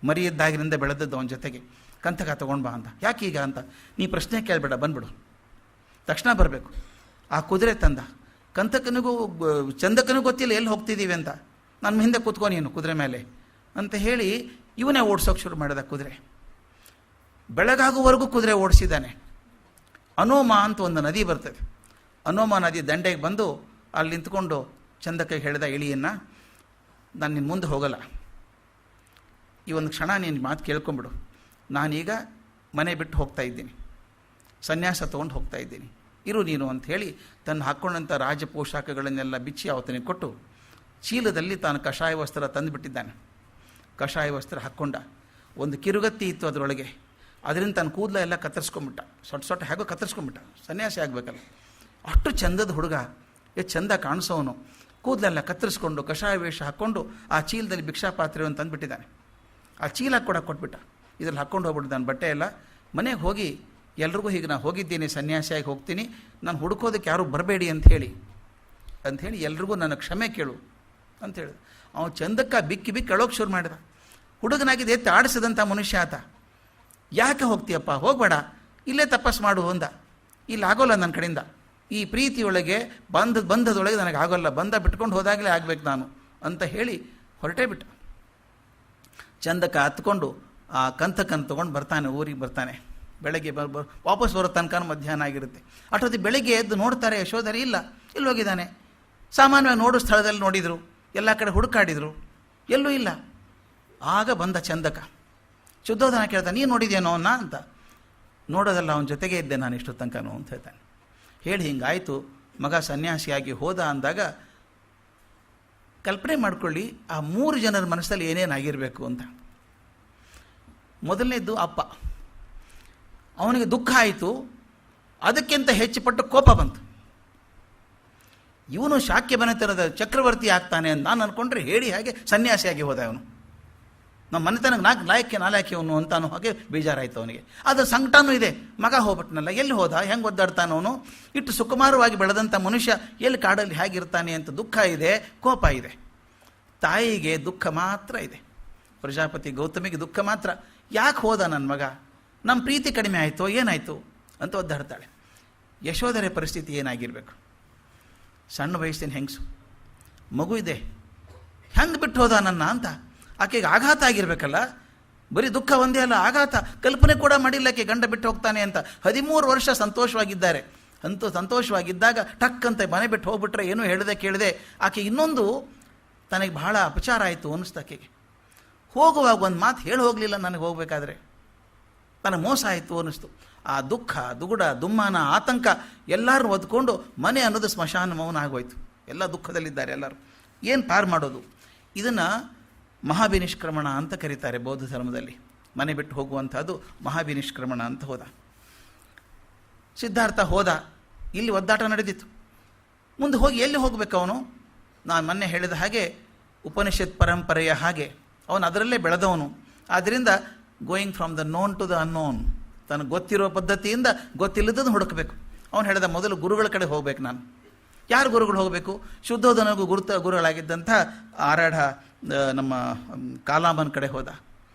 ಮರಿಯಿದ್ದಾಗಿನಿಂದ ಬೆಳೆದದ್ದು ಅವನ ಜೊತೆಗೆ. ಕಂಥಕ ತೊಗೊಂಡ್ಬಾ ಅಂತ. ಯಾಕೀಗ ಅಂತ, ನೀ ಪ್ರಶ್ನೆ ಕೇಳಬೇಡ, ಬಂದ್ಬಿಡು, ತಕ್ಷಣ ಬರಬೇಕು. ಆ ಕುದುರೆ ತಂದ. ಕಂಥಕನಿಗೂ ಚಂದಕನಿಗೂ ಗೊತ್ತಿಲ್ಲ ಎಲ್ಲಿ ಹೋಗ್ತಿದ್ದೀವಿ ಅಂತ. ನನ್ನ ಹಿಂದೆ ಕೂತ್ಕೊ ನೀನು ಕುದುರೆ ಮೇಲೆ ಅಂತ ಹೇಳಿ ಇವನೇ ಓಡಿಸೋಕೆ ಶುರು ಮಾಡಿದ ಕುದುರೆ. ಬೆಳಗಾಗುವವರೆಗೂ ಕುದುರೆ ಓಡಿಸಿದ್ದಾನೆ. ಅನೋಮ ಅಂತ ಒಂದು ನದಿ ಬರ್ತದೆ. ಅನೋಮ ನದಿ ದಂಡೆಗೆ ಬಂದು ಅಲ್ಲಿ ನಿಂತ್ಕೊಂಡು ಚಂದಕ್ಕೆ ಹೇಳಿದ ಇಳಿಯನ್ನು, ನಾನು ನಿನ್ನ ಮುಂದೆ ಹೋಗಲ್ಲ, ಈ ಒಂದು ಕ್ಷಣ ನೀನು ಮಾತು ಕೇಳ್ಕೊಂಬಿಡು, ನಾನೀಗ ಮನೆ ಬಿಟ್ಟು ಹೋಗ್ತಾ ಇದ್ದೀನಿ, ಸನ್ಯಾಸ ತೊಗೊಂಡು ಹೋಗ್ತಾ ಇದ್ದೀನಿ, ಇರು ನೀನು ಅಂತ ಹೇಳಿ ತನ್ನ ಹಾಕ್ಕೊಂಡಂಥ ರಾಜ ಪೋಷಾಕಗಳನ್ನೆಲ್ಲ ಬಿಚ್ಚಿ ಅವತನಿಗೆ ಕೊಟ್ಟು ಚೀಲದಲ್ಲಿ ತಾನು ಕಷಾಯ ವಸ್ತ್ರ ತಂದುಬಿಟ್ಟಿದ್ದಾನೆ. ಕಷಾಯ ವಸ್ತ್ರ ಹಾಕ್ಕೊಂಡ. ಒಂದು ಕಿರುಗತ್ತಿ ಇತ್ತು ಅದರೊಳಗೆ, ಅದರಿಂದ ತನ್ನ ಕೂದಲ ಎಲ್ಲ ಕತ್ತರಿಸ್ಕೊಂಬಿಟ್ಟ. ಸೊಟ್ಟ ಹೇಗೋ ಕತ್ತರಿಸ್ಕೊಂಬಿಟ್ಟ, ಸನ್ಯಾಸಿ ಆಗಬೇಕಲ್ಲ. ಅಷ್ಟು ಚಂದದ ಹುಡುಗ, ಎಷ್ಟು ಚಂದ ಕಾಣಿಸೋನು. ಕೂದಲೆಲ್ಲ ಕತ್ತರಿಸ್ಕೊಂಡು ಕಷಾಯ ವೇಷ ಹಾಕ್ಕೊಂಡು ಆ ಚೀಲದಲ್ಲಿ ಭಿಕ್ಷಾ ಪಾತ್ರೆಯನ್ನು ತಂದುಬಿಟ್ಟಿದ್ದಾನೆ. ಆ ಚೀಲ ಕೂಡ ಕೊಟ್ಬಿಟ್ಟ. ಇದ್ರಲ್ಲಿ ಹಾಕ್ಕೊಂಡು ಹೋಗ್ಬಿಟ್ಟಿದ್ದಾನೆ ಬಟ್ಟೆ ಎಲ್ಲ. ಮನೆಗೆ ಹೋಗಿ ಎಲ್ರಿಗೂ ಹೀಗೆ ನಾನು ಹೋಗಿದ್ದೀನಿ, ಸನ್ಯಾಸಿಯಾಗಿ ಹೋಗ್ತೀನಿ, ನಾನು ಹುಡುಕೋದಕ್ಕೆ ಯಾರೂ ಬರಬೇಡಿ ಅಂಥೇಳಿ ಎಲ್ರಿಗೂ ನನ್ನ ಕ್ಷಮೆ ಕೇಳು ಅಂತ ಹೇಳಿದ. ಅವನು ಚಂದಕ್ಕ ಬಿಕ್ಕಿ ಅಳೋಕೆ ಶುರು ಮಾಡಿದ. ಹುಡುಗನಾಗಿದೆ ಎತ್ತಿ ಆಡಿಸಿದಂಥ ಮನುಷ್ಯ ಆತ. ಯಾಕೆ ಹೋಗ್ತೀಯಪ್ಪ, ಹೋಗಬೇಡ, ಇಲ್ಲೇ ತಪಸ್ ಮಾಡು ಅಂದ. ಇಲ್ಲಿ ಆಗೋಲ್ಲ ನನ್ನ ಕಡೆಯಿಂದ, ಈ ಪ್ರೀತಿಯೊಳಗೆ ಬಂಧದೊಳಗೆ ನನಗೆ ಆಗೋಲ್ಲ, ಬಂಧ ಬಿಟ್ಕೊಂಡು ಹೋದಾಗಲೇ ಆಗಬೇಕು ನಾನು ಅಂತ ಹೇಳಿ ಹೊರಟೇ ಬಿಟ್ಟ. ಚಂದಕ ಹತ್ಕೊಂಡು ಆ ಕಂತಕನ್ನು ತೊಗೊಂಡು ಬರ್ತಾನೆ, ಊರಿಗೆ ಬರ್ತಾನೆ. ಬೆಳಗ್ಗೆ ವಾಪಸ್ ಬರೋ ತನಕ ಮಧ್ಯಾಹ್ನ ಆಗಿರುತ್ತೆ. ಅಷ್ಟೊತ್ತಿ ಬೆಳಗ್ಗೆ ಎದ್ದು ನೋಡ್ತಾರೆ, ಯಶೋಧರೆ ಇಲ್ಲ, ಎಲ್ಲಿ ಹೋಗಿದ್ದಾನೆ. ಸಾಮಾನ್ಯವಾಗಿ ನೋಡೋ ಸ್ಥಳದಲ್ಲಿ ನೋಡಿದರು, ಎಲ್ಲ ಕಡೆ ಹುಡುಕಾಡಿದರು, ಎಲ್ಲೂ ಇಲ್ಲ. ಆಗ ಬಂದ ಚಂದಕ. ಶುದ್ಧೋಧನ ಕೇಳ್ತಾನೆ, ನೀನು ನೋಡಿದೇನೋ ಅವನ್ನ ಅಂತ. ನೋಡೋದಲ್ಲ, ಅವನ ಜೊತೆಗೆ ಇದ್ದೆ ನಾನು ಇಷ್ಟು ತನಕನೂ ಅಂತ ಹೇಳ್ತಾನೆ. ಹೇಳಿ ಹಿಂಗಾಯಿತು, ಮಗ ಸನ್ಯಾಸಿಯಾಗಿ ಹೋದ ಅಂದಾಗ ಕಲ್ಪನೆ ಮಾಡ್ಕೊಳ್ಳಿ ಆ 3 ಜನರ ಮನಸ್ಸಲ್ಲಿ ಏನೇನಾಗಿರಬೇಕು ಅಂತ. ಮೊದಲನೇದ್ದು ಅಪ್ಪ, ಅವನಿಗೆ ದುಃಖ ಆಯಿತು, ಅದಕ್ಕಿಂತ ಹೆಚ್ಚು ಪಟ್ಟು ಕೋಪ ಬಂತು. ಇವನು ಶಾಕ್ಯ ಮನೆತನದ ಚಕ್ರವರ್ತಿ ಆಗ್ತಾನೆ ಅಂತ ನಾನು ಅಂದ್ಕೊಂಡ್ರೆ ಹೇಳಿ ಹಾಗೆ ಸನ್ಯಾಸಿಯಾಗಿ ಹೋದ ಅವನು. ನಮ್ಮ ಮನೆತನಕ್ಕೆ ನಾಲ್ಕೆ ಅವನು ಅಂತಾನು ಹಾಗೆ ಬೇಜಾರಾಯಿತು ಅವನಿಗೆ. ಅದರ ಸಂಕಟನೂ ಇದೆ, ಮಗ ಹೋಗ್ಬಿಟ್ನಲ್ಲ, ಎಲ್ಲಿ ಹೋದ, ಹೆಂಗೆ ಒದ್ದಾಡ್ತಾನವನು, ಇಟ್ಟು ಸುಕುಮಾರವಾಗಿ ಬೆಳೆದಂಥ ಮನುಷ್ಯ ಎಲ್ಲಿ ಕಾಡಲ್ಲಿ ಹೇಗಿರ್ತಾನೆ ಅಂತ ದುಃಖ ಇದೆ, ಕೋಪ ಇದೆ. ತಾಯಿಗೆ ದುಃಖ ಮಾತ್ರ ಇದೆ, ಪ್ರಜಾಪತಿ ಗೌತಮಿಗೆ ದುಃಖ ಮಾತ್ರ. ಯಾಕೆ ಹೋದ ನನ್ನ ಮಗ, ನಮ್ಮ ಪ್ರೀತಿ ಕಡಿಮೆ ಆಯಿತು, ಏನಾಯಿತು ಅಂತ ಒದ್ದಾಡ್ತಾಳೆ. ಯಶೋಧರೆ ಪರಿಸ್ಥಿತಿ ಏನಾಗಿರಬೇಕು, ಸಣ್ಣ ವಯಸ್ಸಿನ ಹೆಂಗಸು, ಮಗು ಇದೆ, ಹೆಂಗೆ ಬಿಟ್ಟು ಹೋದ ನನ್ನ ಅಂತ ಆಕೆಗೆ ಆಘಾತ ಆಗಿರಬೇಕಲ್ಲ. ಬರೀ ದುಃಖ ಒಂದೇ ಅಲ್ಲ, ಆಘಾತ. ಕಲ್ಪನೆ ಕೂಡ ಮಾಡಿಲ್ಲ ಆಕೆ ಗಂಡ ಬಿಟ್ಟು ಹೋಗ್ತಾನೆ ಅಂತ. 13 ವರ್ಷ ಸಂತೋಷವಾಗಿದ್ದಾರೆ. ಸಂತೋಷವಾಗಿದ್ದಾಗ ಟಕ್ ಅಂತ ಮನೆ ಬಿಟ್ಟು ಹೋಗ್ಬಿಟ್ರೆ ಏನೂ ಹೇಳದೆ ಕೇಳದೆ ಆಕೆ ಇನ್ನೊಂದು ತನಗೆ ಬಹಳ ಅಪಚಾರ ಆಯಿತು ಅನ್ನಿಸ್ತು ಆಕೆಗೆ. ಹೋಗುವಾಗ ಒಂದು ಮಾತು ಹೇಳಿ ಹೋಗಲಿಲ್ಲ ನನಗೆ ಹೋಗಬೇಕಾದ್ರೆ. ನನಗೆ ಮೋಸ ಆಯಿತು ಅನ್ನಿಸ್ತು. ಆ ದುಃಖ, ದುಗುಡ, ದುಮ್ಮಾನ, ಆತಂಕ ಎಲ್ಲರೂ ಒದ್ಕೊಂಡು ಮನೆ ಅನ್ನೋದು ಸ್ಮಶಾನ ಮೌನ ಆಗೋಯ್ತು. ಎಲ್ಲ ದುಃಖದಲ್ಲಿದ್ದಾರೆ ಎಲ್ಲರೂ. ಏನು ಪಾರು ಮಾಡೋದು? ಇದನ್ನು ಮಹಾಭಿನಿಷ್ಕ್ರಮಣ ಅಂತ ಕರೀತಾರೆ ಬೌದ್ಧ ಧರ್ಮದಲ್ಲಿ. ಮನೆ ಬಿಟ್ಟು ಹೋಗುವಂಥದ್ದು ಮಹಾಭಿನಿಷ್ಕ್ರಮಣ ಅಂತ ಹೋದ. ಸಿದ್ಧಾರ್ಥ ಹೋದ. ಇಲ್ಲಿ ಒದ್ದಾಟ ನಡೆದಿತ್ತು. ಮುಂದೆ ಹೋಗಿ ಎಲ್ಲಿ ಹೋಗಬೇಕು ಅವನು? ನಾನು ಮೊನ್ನೆ ಹೇಳಿದ ಹಾಗೆ ಉಪನಿಷತ್ ಪರಂಪರೆಯ ಹಾಗೆ ಅವನು ಅದರಲ್ಲೇ ಬೆಳೆದವನು. ಆದ್ದರಿಂದ going from the known to the unknown, ತನಗೆ ಗೊತ್ತಿರೋ ಪದ್ಧತಿಯಿಂದ ಗೊತ್ತಿಲ್ಲದನ್ನು ಹುಡುಕಬೇಕು. ಅವನು ಹೇಳಿದ ಮೊದಲು ಗುರುಗಳ ಕಡೆ ಹೋಗ್ಬೇಕು. ನಾನು ಯಾರು ಗುರುಗಳು ಹೋಗಬೇಕು? ಶುದ್ಧೋಧನಗೂ ಗುರುಗಳಾಗಿದ್ದಂಥ ಆರಾಢ ನಮ್ಮ ಕಾಲಾಮನ ಕಡೆ ಹೋದ.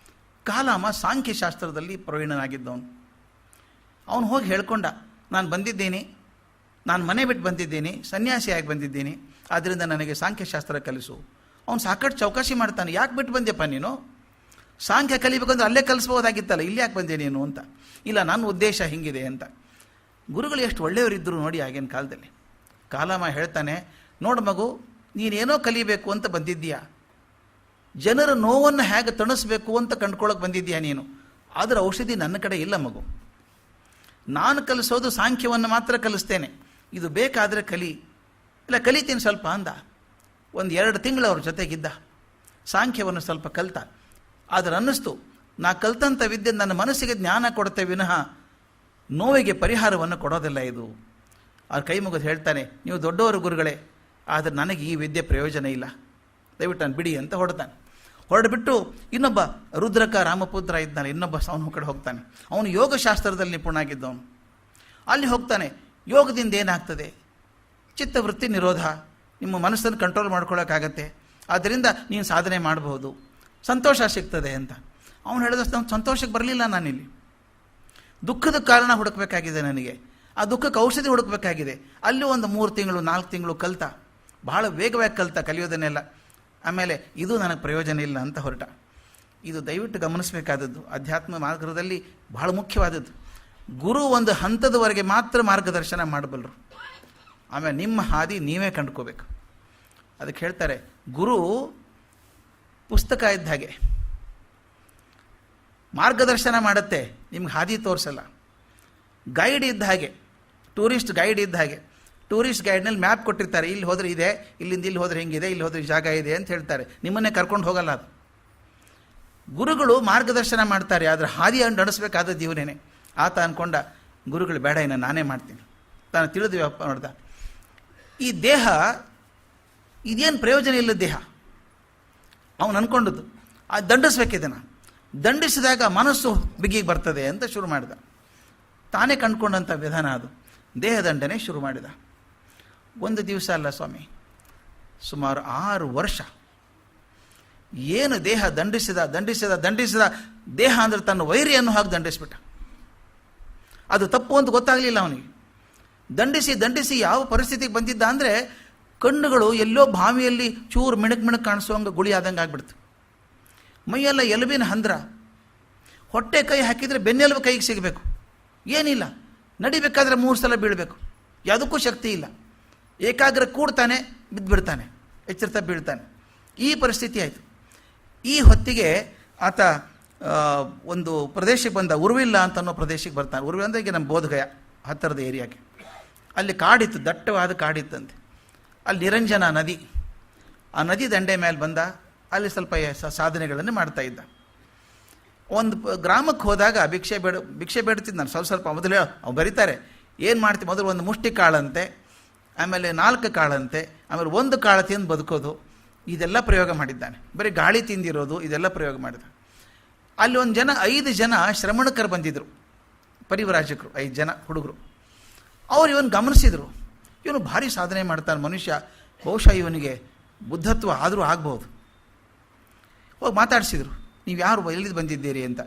ಕಾಲಾಮ ಸಾಂಖ್ಯಶಾಸ್ತ್ರದಲ್ಲಿ ಪ್ರವೀಣನಾಗಿದ್ದವನು. ಅವನು ಹೋಗಿ ಹೇಳ್ಕೊಂಡ, ನಾನು ಬಂದಿದ್ದೀನಿ, ನಾನು ಮನೆ ಬಿಟ್ಟು ಬಂದಿದ್ದೀನಿ, ಸನ್ಯಾಸಿಯಾಗಿ ಬಂದಿದ್ದೀನಿ, ಆದ್ದರಿಂದ ನನಗೆ ಸಾಂಖ್ಯಶಾಸ್ತ್ರ ಕಲಿಸು. ಅವನು ಸಾಕಷ್ಟು ಚೌಕಾಸಿ ಮಾಡ್ತಾನೆ. ಯಾಕೆ ಬಿಟ್ಟು ಬಂದ್ಯಪ್ಪ ನೀನು? ಸಾಂಖ್ಯ ಕಲಿಬೇಕಂದ್ರೆ ಅಲ್ಲೇ ಕಲಿಸ್ಬೋದಾಗಿತ್ತಲ್ಲ, ಇಲ್ಲಿ ಯಾಕೆ ಬಂದೆ ನೀನು ಅಂತ. ಇಲ್ಲ, ನನ್ನ ಉದ್ದೇಶ ಹಿಂಗಿದೆ ಅಂತ. ಗುರುಗಳು ಎಷ್ಟು ಒಳ್ಳೆಯವರಿದ್ದರು ನೋಡಿ ಆಗಿನ ಕಾಲದಲ್ಲಿ. ಕಾಲಾಮ ಹೇಳ್ತಾನೆ, ನೋಡು ಮಗು, ನೀನೇನೋ ಕಲಿಬೇಕು ಅಂತ ಬಂದಿದ್ದೀಯಾ, ಜನರ ನೋವನ್ನು ಹೇಗೆ ತಣಿಸ್ಬೇಕು ಅಂತ ಕಂಡ್ಕೊಳ್ಳೋಕೆ ಬಂದಿದ್ದೀಯಾ ನೀನು. ಅದರ ಔಷಧಿ ನನ್ನ ಕಡೆ ಇಲ್ಲ ಮಗು. ನಾನು ಕಲಿಸೋದು ಸಾಂಖ್ಯವನ್ನು ಮಾತ್ರ ಕಲಿಸ್ತೇನೆ, ಇದು ಬೇಕಾದರೆ ಕಲಿ. ಇಲ್ಲ, ಕಲಿತೀನಿ ಸ್ವಲ್ಪ ಅಂದ. 1-2 ತಿಂಗಳು ಅವ್ರ ಜೊತೆಗಿದ್ದ. ಸಾಂಖ್ಯವನ್ನು ಸ್ವಲ್ಪ ಕಲಿತ. ಆದರೆ ಅನ್ನಿಸ್ತು, ನಾ ಕಲ್ತಂಥ ವಿದ್ಯೆ ನನ್ನ ಮನಸ್ಸಿಗೆ ಜ್ಞಾನ ಕೊಡುತ್ತೆ ವಿನಃ ನೋವಿಗೆ ಪರಿಹಾರವನ್ನು ಕೊಡೋದಿಲ್ಲ ಇದು. ಅವ್ರ ಕೈ ಮುಗಿದು ಹೇಳ್ತಾನೆ, ನೀವು ದೊಡ್ಡವರು ಗುರುಗಳೇ, ಆದರೆ ನನಗೆ ಈ ವಿದ್ಯೆ ಪ್ರಯೋಜನ ಇಲ್ಲ, ದಯವಿಟ್ಟು ನಾನು ಬಿಡಿ ಅಂತ ಹೊರಡ್ತಾನೆ. ಹೊರಡ್ಬಿಟ್ಟು ಇನ್ನೊಬ್ಬ ರುದ್ರಕ ರಾಮಪುತ್ರ ಇದ್ದಾನೆ, ಇನ್ನೊಬ್ಬ ಅವನ ಕಡೆ ಹೋಗ್ತಾನೆ. ಅವನು ಯೋಗಶಾಸ್ತ್ರದಲ್ಲಿ ನಿಪುಣ ಆಗಿದ್ದವನು. ಅಲ್ಲಿ ಹೋಗ್ತಾನೆ. ಯೋಗದಿಂದ ಏನಾಗ್ತದೆ? ಚಿತ್ತವೃತ್ತಿ ನಿರೋಧ, ನಿಮ್ಮ ಮನಸ್ಸನ್ನು ಕಂಟ್ರೋಲ್ ಮಾಡ್ಕೊಳ್ಳೋಕ್ಕಾಗತ್ತೆ, ಆದ್ದರಿಂದ ನೀನು ಸಾಧನೆ ಮಾಡಬಹುದು, ಸಂತೋಷ ಸಿಗ್ತದೆ ಅಂತ. ಅವನು ಹೇಳಿದ ಸಂತೋಷಕ್ಕೆ ಬರಲಿಲ್ಲ, ನಾನಿಲ್ಲಿ ದುಃಖದ ಕಾರಣ ಹುಡುಕಬೇಕಾಗಿದೆ ನನಗೆ, ಆ ದುಃಖಕ್ಕೆ ಔಷಧಿ ಹುಡುಕಬೇಕಾಗಿದೆ. ಅಲ್ಲಿ ಒಂದು 3 ತಿಂಗಳು 4 ತಿಂಗಳು ಕಲಿತ, ಬಹಳ ವೇಗವಾಗಿ ಕಲಿತ ಕಲಿಯೋದನ್ನೆಲ್ಲ. ಆಮೇಲೆ ಇದು ನನಗೆ ಪ್ರಯೋಜನ ಇಲ್ಲ ಅಂತ ಹೊರಟ. ಇದು ದಯವಿಟ್ಟು ಗಮನಿಸಬೇಕಾದದ್ದು, ಅಧ್ಯಾತ್ಮ ಮಾರ್ಗದಲ್ಲಿ ಬಹಳ ಮುಖ್ಯವಾದದ್ದು. ಗುರು ಒಂದು ಹಂತದವರೆಗೆ ಮಾತ್ರ ಮಾರ್ಗದರ್ಶನ ಮಾಡಬಲ್ಲರು, ಆಮೇಲೆ ನಿಮ್ಮ ಹಾದಿ ನೀವೇ ಕಂಡ್ಕೋಬೇಕು. ಅದಕ್ಕೆ ಹೇಳ್ತಾರೆ, ಗುರು ಪುಸ್ತಕ ಇದ್ದ ಹಾಗೆ, ಮಾರ್ಗದರ್ಶನ ಮಾಡುತ್ತೆ, ನಿಮ್ಗೆ ಹಾದಿ ತೋರಿಸಲ್ಲ. ಗೈಡ್ ಇದ್ದ ಹಾಗೆ, ಟೂರಿಸ್ಟ್ ಗೈಡ್ ಇದ್ದ ಹಾಗೆ. ಟೂರಿಸ್ಟ್ ಗೈಡ್ನಲ್ಲಿ ಮ್ಯಾಪ್ ಕೊಟ್ಟಿರ್ತಾರೆ, ಇಲ್ಲಿ ಹೋದರೆ ಇದೆ, ಇಲ್ಲಿಂದ ಇಲ್ಲಿ ಹೋದರೆ ಹಿಂಗಿದೆ, ಇಲ್ಲಿ ಹೋದರೆ ಜಾಗ ಇದೆ ಅಂತ ಹೇಳ್ತಾರೆ, ನಿಮ್ಮನ್ನೇ ಕರ್ಕೊಂಡು ಹೋಗಲ್ಲ ಅದು. ಗುರುಗಳು ಮಾರ್ಗದರ್ಶನ ಮಾಡ್ತಾರೆ, ಆದರೆ ಹಾದಿಯನ್ನು ನಡೆಸಬೇಕಾದದ್ದು ಇವನೇನೆ. ಆತ ಅಂದ್ಕೊಂಡ, ಗುರುಗಳು ಬೇಡ, ಇನ್ನು ನಾನೇ ಮಾಡ್ತೀನಿ. ತಾನು ತಿಳಿದು ವ್ಯಾಪಾರ ಮಾಡ್ದ. ಈ ದೇಹ ಇದೇನು ಪ್ರಯೋಜನ ಇಲ್ಲ ದೇಹ, ಅವನು ಅಂದ್ಕೊಂಡದ್ದು. ಅದು ದಂಡಿಸ್ಬೇಕಿದೆ. ದಂಡಿಸಿದಾಗ ಮನಸ್ಸು ಬಿಗಿಗೆ ಬರ್ತದೆ ಅಂತ ಶುರು ಮಾಡಿದ. ತಾನೇ ಕಂಡುಕೊಂಡಂಥ ವಿಧಾನ ಅದು. ದೇಹದಂಡನೆ ಶುರು ಮಾಡಿದ. ಒಂದು ದಿವಸ ಅಲ್ಲ ಸ್ವಾಮಿ, ಸುಮಾರು 6 ವರ್ಷ ಏನು ದೇಹ ದಂಡಿಸಿದ ದೇಹ ಅಂದರೆ ತನ್ನ ವೈರಿಯನ್ನು ಹಾಕಿ ದಂಡಿಸ್ಬಿಟ್ಟ. ಅದು ತಪ್ಪು ಅಂತ ಗೊತ್ತಾಗಲಿಲ್ಲ ಅವನಿಗೆ. ದಂಡಿಸಿ ಯಾವ ಪರಿಸ್ಥಿತಿಗೆ ಬಂದಿದ್ದ ಅಂದರೆ, ಕಣ್ಣುಗಳು ಎಲ್ಲೋ ಬಾವಿಯಲ್ಲಿ ಚೂರು ಮಿಣಕ್ ಕಾಣಿಸೋಂಗೆ ಗುಳಿ ಆದಂಗೆ ಆಗ್ಬಿಡ್ತು. ಮೈಯೆಲ್ಲ ಎಲುಬಿನ ಹಂದ್ರ. ಹೊಟ್ಟೆ ಕೈ ಹಾಕಿದರೆ ಬೆನ್ನೆಲುಬು ಕೈಗೆ ಸಿಗಬೇಕು, ಏನಿಲ್ಲ. ನಡಿಬೇಕಾದ್ರೆ 3 ಸಲ ಬೀಳಬೇಕು, ಯಾವುದಕ್ಕೂ ಶಕ್ತಿ ಇಲ್ಲ. ಏಕಾಗ್ರ ಕೂಡ್ತಾನೆ, ಬಿದ್ದುಬಿಡ್ತಾನೆ, ಎಚ್ಚರಿತ ಬೀಳ್ತಾನೆ. ಈ ಪರಿಸ್ಥಿತಿ ಆಯಿತು. ಈ ಹೊತ್ತಿಗೆ ಆತ ಒಂದು ಪ್ರದೇಶಕ್ಕೆ ಬಂದ, ಉರ್ವಿಲ್ಲ ಅಂತ ಅನ್ನೋ ಪ್ರದೇಶಕ್ಕೆ ಬರ್ತಾನೆ. ಉರ್ವಿಲ್ಲ ಅಂದರೆ ಈಗ ನಮ್ಮ ಬೋಧಗಯ ಹತ್ತಿರದ ಏರಿಯಾಗೆ. ಅಲ್ಲಿ ಕಾಡಿತ್ತು, ದಟ್ಟವಾದ ಕಾಡಿತ್ತಂತೆ. ಅಲ್ಲಿ ನಿರಂಜನ ನದಿ, ಆ ನದಿ ದಂಡೆ ಮೇಲೆ ಬಂದ. ಅಲ್ಲಿ ಸ್ವಲ್ಪ ಸಾಧನೆಗಳನ್ನು ಮಾಡ್ತಾ ಇದ್ದ. ಒಂದು ಗ್ರಾಮಕ್ಕೆ ಹೋದಾಗ ಭಿಕ್ಷೆ ಬೇಡ್ತಿದ್ದು ನಾನು ಸ್ವಲ್ಪ ಮೊದಲು ಅವ್ರು ಬರೀತಾರೆ, ಏನು ಮಾಡ್ತೀವಿ, ಮೊದಲು ಒಂದು ಮುಷ್ಟಿ ಕಾಳಂತೆ, ಆಮೇಲೆ 4 ಕಾಳಂತೆ, ಆಮೇಲೆ 1 ಕಾಳು ತಿಂದು ಬದುಕೋದು, ಇದೆಲ್ಲ ಪ್ರಯೋಗ ಮಾಡಿದ್ದಾನೆ. ಬರೀ ಗಾಳಿ ತಿಂದಿರೋದು, ಇದೆಲ್ಲ ಪ್ರಯೋಗ ಮಾಡಿದ. ಅಲ್ಲಿ 5 ಜನ ಶ್ರಮಣಕರು ಬಂದಿದ್ದರು, ಪರಿವರಾಜಕರು, 5 ಜನ ಹುಡುಗರು. ಅವ್ರು ಇವನು ಗಮನಿಸಿದರು, ಇವನು ಭಾರಿ ಸಾಧನೆ ಮಾಡ್ತಾನೆ ಮನುಷ್ಯ, ಬಹುಶಃ ಇವನಿಗೆ ಬುದ್ಧತ್ವ ಆದರೂ ಆಗ್ಬೋದು. ಹೋಗಿ ಮಾತಾಡಿಸಿದರು, ನೀವು ಯಾರು, ಎಲ್ಲಿದ್ದು ಬಂದಿದ್ದೀರಿ ಅಂತ.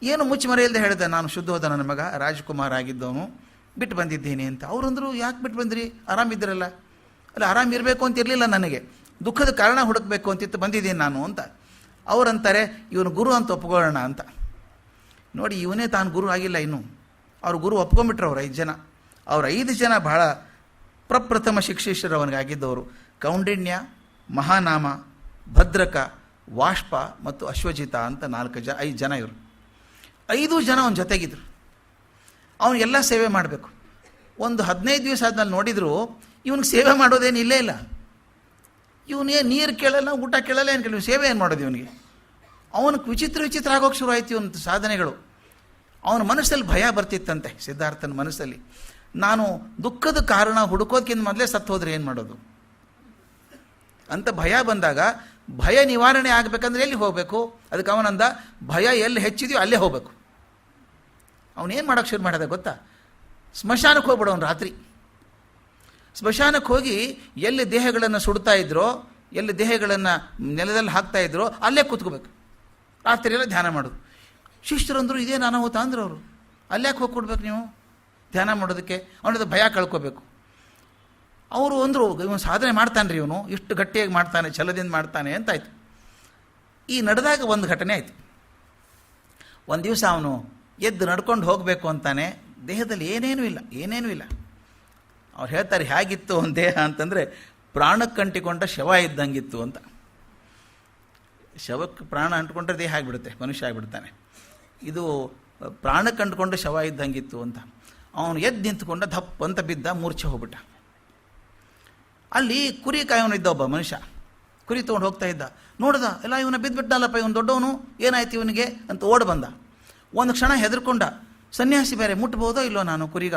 ಏನು ಮುಚ್ಚುಮರೆ ಇಲ್ಲದೆ ಹೇಳಿದೆ, ನಾನು ಶುದ್ಧೋಧನ ನನ್ನ ಮಗ ರಾಜ್ಕುಮಾರ್ ಆಗಿದ್ದವನು, ಬಿಟ್ಟು ಬಂದಿದ್ದೀನಿ ಅಂತ. ಅವರಂದರು, ಯಾಕೆ ಬಿಟ್ಟು ಬಂದಿರಿ, ಆರಾಮಿದ್ದೀರಲ್ಲ? ಅಲ್ಲ, ಆರಾಮಿರಬೇಕು ಅಂತ ಇರಲಿಲ್ಲ ನನಗೆ, ದುಃಖದ ಕಾರಣ ಹುಡುಕಬೇಕು ಅಂತಿತ್ತು, ಬಂದಿದ್ದೀನಿ ನಾನು ಅಂತ. ಅವರಂತಾರೆ, ಇವನು ಗುರು ಅಂತ ಒಪ್ಕೊಳ್ಳೋಣ ಅಂತ. ನೋಡಿ, ಇವನೇ ತಾನು ಗುರು ಆಗಿಲ್ಲ ಇನ್ನು. ಅವ್ರು ಗುರು ಒಪ್ಕೊಂಡ್ಬಿಟ್ರು ಅವ್ರು 5 ಜನ. ಅವ್ರು 5 ಜನ ಬಹಳ ಪ್ರಪ್ರಥಮ ಶಿಕ್ಷಿಷ್ಯರು ಅವನಿಗಾಗಿದ್ದವರು. ಕೌಂಡಿನ್ಯ, ಮಹಾನಾಮ, ಭದ್ರಕ, ವಾಷ್ಪ ಮತ್ತು ಅಶ್ವಜಿತ ಅಂತ 5 ಜನ ಇವರು. 5 ಜನ ಅವನ ಜೊತೆಗಿದ್ರು. ಅವನಿಗೆಲ್ಲ ಸೇವೆ ಮಾಡಬೇಕು. ಒಂದು 15 ದಿವಸ ಆದ್ಮೇಲೆ ನೋಡಿದ್ರು ಇವನಿಗೆ ಸೇವೆ ಮಾಡೋದೇನು ಇಲ್ಲೇ ಇಲ್ಲ. ಇವನೇ ನೀರು ಕೇಳಲ್ಲ, ಊಟ ಕೇಳಲ್ಲ, ಏನು ಕೇಳಿ, ಸೇವೆ ಏನು ಮಾಡೋದು ಇವನಿಗೆ? ಅವನಿಗೆ ವಿಚಿತ್ರ ಆಗೋಕ್ಕೆ ಶುರು ಆಯಿತು ಇವನ ಸಾಧನೆಗಳು. ಅವನ ಮನಸ್ಸಲ್ಲಿ ಭಯ ಬರ್ತಿತ್ತಂತೆ, ಸಿದ್ಧಾರ್ಥನ ಮನಸ್ಸಲ್ಲಿ. ನಾನು ದುಃಖದ ಕಾರಣ ಹುಡುಕೋದಕ್ಕಿಂತ ಮೊದಲೇ ಸತ್ತು ಹೋದ್ರೆ ಏನು ಮಾಡೋದು ಅಂತ ಭಯ ಬಂದಾಗ, ಭಯ ನಿವಾರಣೆ ಆಗಬೇಕಂದ್ರೆ ಎಲ್ಲಿ ಹೋಗಬೇಕು? ಅದಕ್ಕೆ ಅವನಂದ, ಭಯ ಎಲ್ಲಿ ಹೆಚ್ಚಿದೆಯೋ ಅಲ್ಲೇ ಹೋಗಬೇಕು. ಅವನೇನು ಮಾಡೋಕ್ಕೆ ಶುರು ಮಾಡಿದ ಗೊತ್ತಾ? ಸ್ಮಶಾನಕ್ಕೆ ಹೋಗ್ಬಿಡೋನು ರಾತ್ರಿ. ಸ್ಮಶಾನಕ್ಕೆ ಹೋಗಿ ಎಲ್ಲಿ ದೇಹಗಳನ್ನು ಸುಡ್ತಾ ಇದ್ರೋ, ಎಲ್ಲಿ ದೇಹಗಳನ್ನು ನೆಲದಲ್ಲಿ ಹಾಕ್ತಾ ಇದ್ರೋ ಅಲ್ಲೇ ಕೂತ್ಕೋಬೇಕು. ರಾತ್ರಿ ಎಲ್ಲ ಧ್ಯಾನ ಮಾಡೋದು. ಶಿಷ್ಯರಂದರು ಇದೇ ಅನಾಹುತ ಅಂದರು ಅವರು. ಅಲ್ಲ್ಯಾಕೆ ಹೋಗಿ ಕೊಡ್ಬೇಕು ನೀವು ಧ್ಯಾನ ಮಾಡೋದಕ್ಕೆ? ಅವನದು ಭಯ ಕಳ್ಕೋಬೇಕು. ಅವರು ಅಂದರು, ಇವನು ಸಾಧನೆ ಮಾಡ್ತಾನೆ ರೀ, ಇವನು ಇಷ್ಟು ಗಟ್ಟಿಯಾಗಿ ಮಾಡ್ತಾನೆ, ಛಲದಿಂದ ಮಾಡ್ತಾನೆ ಅಂತಾಯ್ತು. ಈ ನಡೆದಾಗ ಒಂದು ಘಟನೆ ಆಯಿತು. ಒಂದು ದಿವಸ ಅವನು ಎದ್ದು ನಡ್ಕೊಂಡು ಹೋಗಬೇಕು ಅಂತಾನೆ. ದೇಹದಲ್ಲಿ ಏನೇನೂ ಇಲ್ಲ. ಅವ್ರು ಹೇಳ್ತಾರೆ, ಹೇಗಿತ್ತು ಅವನ ದೇಹ ಅಂತಂದರೆ ಪ್ರಾಣಕ್ಕೆ ಅಂಟಿಕೊಂಡ ಶವ ಇದ್ದಂಗಿತ್ತು ಅಂತ. ಶವಕ್ಕೆ ಪ್ರಾಣ ಅಂಟ್ಕೊಂಡ್ರೆ ದೇಹ ಆಗಿಬಿಡುತ್ತೆ, ಮನುಷ್ಯ ಆಗಿಬಿಡ್ತಾನೆ. ಇದು ಪ್ರಾಣಕ್ಕೆ ಅಂಟ್ಕೊಂಡ ಶವ ಇದ್ದಂಗಿತ್ತು ಅಂತ. ಅವನು ಎದ್ದು ನಿಂತ್ಕೊಂಡ, ದಪ್ಪ ಅಂತ ಬಿದ್ದ, ಮೂರ್ಛೆ ಹೋಗ್ಬಿಟ್ಟ. ಅಲ್ಲಿ ಕುರಿ ಕಾಯವನಿದ್ದ ಒಬ್ಬ ಮನುಷ್ಯ, ಕುರಿ ತೊಗೊಂಡು ಹೋಗ್ತಾ ಇದ್ದ. ನೋಡ್ದ, ಎಲ್ಲ ಇವನ ಬಿದ್ದುಬಿಟ್ಟಲ್ಲಪ್ಪ, ಇವನು ದೊಡ್ಡವನು, ಏನಾಯ್ತು ಇವನಿಗೆ ಅಂತ ಓಡ್ ಬಂದ. ಒಂದು ಕ್ಷಣ ಹೆದರ್ಕೊಂಡ. ಸನ್ಯಾಸಿ ಬೇರೆ, ಮುಟ್ಬೋದೋ ಇಲ್ಲೋ ನಾನು ಕುರಿಗ?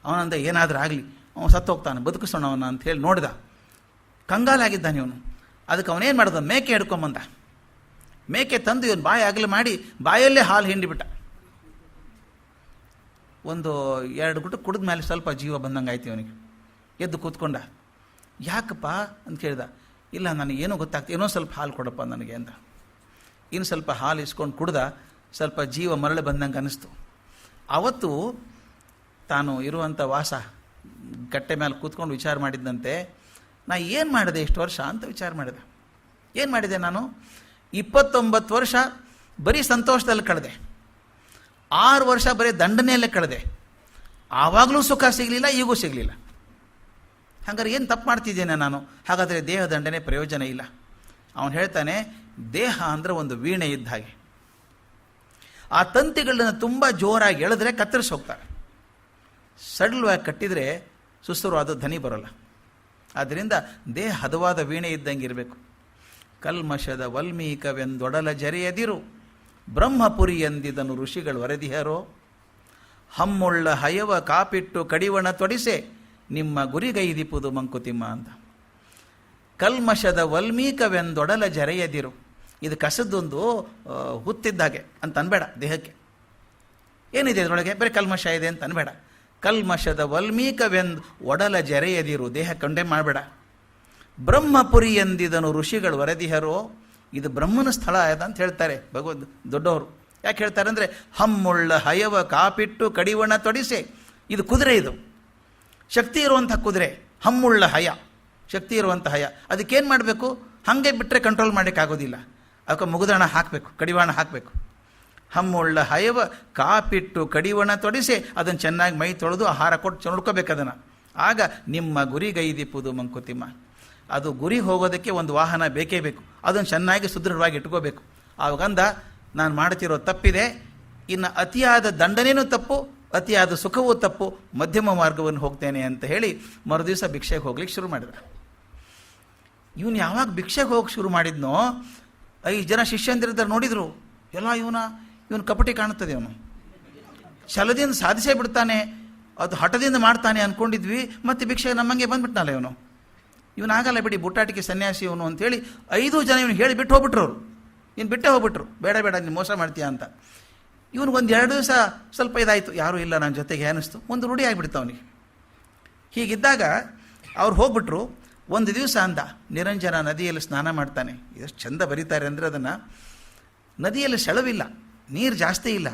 ಅವನಂದ, ಏನಾದರೂ ಆಗಲಿ, ಅವನು ಸತ್ತು ಹೋಗ್ತಾನೆ, ಬದುಕಿಸೋಣ ಅವನ ಅಂತ ಹೇಳಿ ನೋಡಿದ. ಕಂಗಾಲಾಗಿದ್ದಾನೆ ಇವನು. ಅದಕ್ಕೆ ಅವನೇನು ಮಾಡ್ದ, ಮೇಕೆ ಹಿಡ್ಕೊಂಬಂದ. ಮೇಕೆ ತಂದು ಇವನು ಬಾಯಿ ಅಗಲು ಮಾಡಿ ಬಾಯಲ್ಲೇ ಹಾಲು ಹಿಂಡಿಬಿಟ್ಟ. ಒಂದು 2 ಗುಟ್ಟು ಕುಡಿದ ಮೇಲೆ ಸ್ವಲ್ಪ ಜೀವ ಬಂದಂಗೆ ಆಯ್ತು ಇವನಿಗೆ. ಎದ್ದು ಕೂತ್ಕೊಂಡ. ಯಾಕಪ್ಪ ಅಂತ ಕೇಳಿದ. ಇಲ್ಲ, ನನಗೇನೋ ಗೊತ್ತಾಗ್ತದೆ, ಏನೋ ಸ್ವಲ್ಪ ಹಾಲು ಕೊಡಪ್ಪ ನನಗೆ ಅಂದ. ಇನ್ನು ಸ್ವಲ್ಪ ಹಾಲು ಇಸ್ಕೊಂಡು ಕುಡ್ದ. ಸ್ವಲ್ಪ ಜೀವ ಮರಳಿ ಬಂದಂಗೆ ಅನ್ನಿಸ್ತು. ಆವತ್ತು ತಾನು ಇರುವಂಥ ವಾಸ ಕಟ್ಟೆ ಮೇಲೆ ಕೂತ್ಕೊಂಡು ವಿಚಾರ ಮಾಡಿದ್ದಂತೆ, ನಾ ಏನು ಮಾಡಿದೆ ಇಷ್ಟು ವರ್ಷ ಅಂತ ವಿಚಾರ ಮಾಡಿದೆ. ಏನು ಮಾಡಿದೆ ನಾನು? 29 ವರ್ಷ ಬರೀ ಸಂತೋಷದಲ್ಲಿ ಕಳೆದೆ, 6 ವರ್ಷ ಬರೀ ದಂಡನೆಯಲ್ಲೇ ಕಳೆದೆ. ಆವಾಗಲೂ ಸುಖ ಸಿಗಲಿಲ್ಲ, ಈಗೂ ಸಿಗಲಿಲ್ಲ. ಹಾಗಾದ್ರೆ ಏನು ತಪ್ಪು ಮಾಡ್ತಿದ್ದೇನೆ ನಾನು? ಹಾಗಾದರೆ ದೇಹ ದಂಡನೆ ಪ್ರಯೋಜನ ಇಲ್ಲ. ಅವನು ಹೇಳ್ತಾನೆ, ದೇಹ ಅಂದರೆ ಒಂದು ವೀಣೆ ಇದ್ದ ಹಾಗೆ. ಆ ತಂತಿಗಳನ್ನು ತುಂಬ ಜೋರಾಗಿ ಎಳೆದ್ರೆ ಕತ್ತರಿಸಿ ಹೋಗ್ತಾರೆ. ಸಡಲವಾಗಿ ಕಟ್ಟಿದರೆ ಸುಸ್ತುರವಾದ ಧ್ವನಿ ಬರೋಲ್ಲ. ಆದ್ದರಿಂದ ದೇಹ ಹದವಾದ ವೀಣೆ ಇದ್ದಂಗೆ ಇರಬೇಕು. ಕಲ್ಮಶದ ವಲ್ಮೀಕವೆಂದೊಡಲ ಜರೆಯದಿರು, ಬ್ರಹ್ಮಪುರಿ ಎಂದಿದನು ಋಷಿಗಳು ವರದಿಹರೋ. ಹಮ್ಮುಳ್ಳ ಹಯವ ಕಾಪಿಟ್ಟು ಕಡಿವಣ ತೊಡಿಸೆ, ನಿಮ್ಮ ಗುರಿಗೈದಿಪುದು ಮಂಕುತಿಮ್ಮ ಅಂತ. ಕಲ್ಮಶದ ವಲ್ಮೀಕವೆಂದೊಡಲ ಜರೆಯದಿರು. ಇದು ಕಸದೊಂದು ಹುತ್ತಿದ್ದಾಗೆ ಅಂತ ಅನ್ಬೇಡ. ದೇಹಕ್ಕೆ ಏನಿದೆ ಇದರೊಳಗೆ? ಬರೀ ಕಲ್ಮಶ ಇದೆ ಅಂತ ಅನ್ಬೇಡ. ಕಲ್ಮಶದ ವಲ್ಮೀಕವೆಂದು ಒಡಲ ಜರೆಯದಿರು, ದೇಹ ಕಂಡೆ ಮಾಡಬೇಡ. ಬ್ರಹ್ಮಪುರಿ ಎಂದಿದನು ಋಷಿಗಳು ವರದಿಹರೋ. ಇದು ಬ್ರಹ್ಮನ ಸ್ಥಳ ಆದ ಅಂತ ಹೇಳ್ತಾರೆ ಭಗವದ್ ದೊಡ್ಡವರು. ಯಾಕೆ ಹೇಳ್ತಾರೆ ಅಂದರೆ, ಹಮ್ಮುಳ್ಳ ಹಯವ ಕಾಪಿಟ್ಟು ಕಡಿವಣ ತೊಡಿಸೆ. ಇದು ಕುದುರೆ, ಇದು ಶಕ್ತಿ ಇರುವಂಥ ಕುದುರೆ. ಹಮ್ಮುಳ್ಳ ಹಯ, ಶಕ್ತಿ ಇರುವಂಥ ಹಯ. ಅದಕ್ಕೇನು ಮಾಡಬೇಕು? ಹಾಗೆ ಬಿಟ್ಟರೆ ಕಂಟ್ರೋಲ್ ಮಾಡೋಕ್ಕಾಗೋದಿಲ್ಲ. ಅದಕ್ಕೆ ಮುಗುದಣ ಹಾಕಬೇಕು, ಕಡಿವಾಣ ಹಾಕಬೇಕು. ಹಮ್ಮುಳ್ಳ ಹಯವ ಕಾಪಿಟ್ಟು ಕಡಿವಣ ತೊಡಿಸೆ, ಅದನ್ನು ಚೆನ್ನಾಗಿ ಮೈ ತೊಳೆದು ಆಹಾರ ಕೊಟ್ಟು ನೋಡ್ಕೋಬೇಕು ಅದನ್ನು. ಆಗ ನಿಮ್ಮ ಗುರಿಗೈದಿಪ್ಪುದು ಮಂಕುತಿಮ್ಮ. ಅದು ಗುರಿ ಹೋಗೋದಕ್ಕೆ ಒಂದು ವಾಹನ ಬೇಕೇ ಬೇಕು. ಅದನ್ನು ಚೆನ್ನಾಗಿ ಸುದೃಢವಾಗಿ ಇಟ್ಕೋಬೇಕು. ಆವಾಗಂದ, ನಾನು ಮಾಡ್ತಿರೋ ತಪ್ಪಿದೆ, ಇನ್ನು ಅತಿಯಾದ ದಂಡನೇನೂ ತಪ್ಪು, ಅತಿಯಾದ ಸುಖವೂ ತಪ್ಪು, ಮಧ್ಯಮ ಮಾರ್ಗವನ್ನು ಹೋಗ್ತೇನೆ ಅಂತ ಹೇಳಿ ಮರುದಿವಸ ಭಿಕ್ಷೆಗೆ ಹೋಗ್ಲಿಕ್ಕೆ ಶುರು ಮಾಡಿದ. ಇವನು ಯಾವಾಗ ಭಿಕ್ಷೆಗೆ ಹೋಗಿ ಶುರು ಮಾಡಿದ್ನೋ, 5 ಜನ ಶಿಷ್ಯಂದಿರಿದ್ದಾರೆ, ನೋಡಿದ್ರು ಎಲ್ಲ ಇವನು ಕಪಟಿ ಕಾಣುತ್ತದೆ, ಅವನು ಛಲದಿಂದ ಸಾಧಿಸೇ ಬಿಡ್ತಾನೆ, ಅದು ಹಠದಿಂದ ಮಾಡ್ತಾನೆ ಅಂದ್ಕೊಂಡಿದ್ವಿ. ಮತ್ತು ಭಿಕ್ಷೆಗೆ ನಮ್ಮಂಗೆ ಬಂದ್ಬಿಟ್ನಲ್ಲ ಇವನಾಗಲ್ಲ ಬಿಡಿ, ಬುಟ್ಟಾಟಿಕೆ ಸನ್ಯಾಸಿ ಇವನು ಅಂತೇಳಿ 5 ಜನ ಇವನು ಹೇಳಿ ಬಿಟ್ಟು ಹೋಗ್ಬಿಟ್ರು. ಅವರು ಇನ್ನು ಬಿಟ್ಟೇ ಹೋಗ್ಬಿಟ್ರು, ಬೇಡ ನೀನು ಮೋಸ ಮಾಡ್ತೀಯಾ ಅಂತ. ಇವನಿಗೊಂದು 2 ದಿವಸ ಸ್ವಲ್ಪ ಇದಾಯಿತು, ಯಾರೂ ಇಲ್ಲ ನನ್ನ ಜೊತೆಗೆ ಅನ್ನಿಸ್ತು. ಒಂದು ರೂಢಿ ಆಗಿಬಿಡ್ತು ಅವನಿಗೆ. ಹೀಗಿದ್ದಾಗ ಅವ್ರು ಹೋಗ್ಬಿಟ್ರು. ಒಂದು ದಿವಸ ಅಂದ, ನಿರಂಜನ ನದಿಯಲ್ಲಿ ಸ್ನಾನ ಮಾಡ್ತಾನೆ. ಎಷ್ಟು ಚಂದ ಬರೀತಾರೆ ಅಂದರೆ ಅದನ್ನು. ನದಿಯಲ್ಲಿ ಸೆಳವಿಲ್ಲ, ನೀರು ಜಾಸ್ತಿ ಇಲ್ಲ,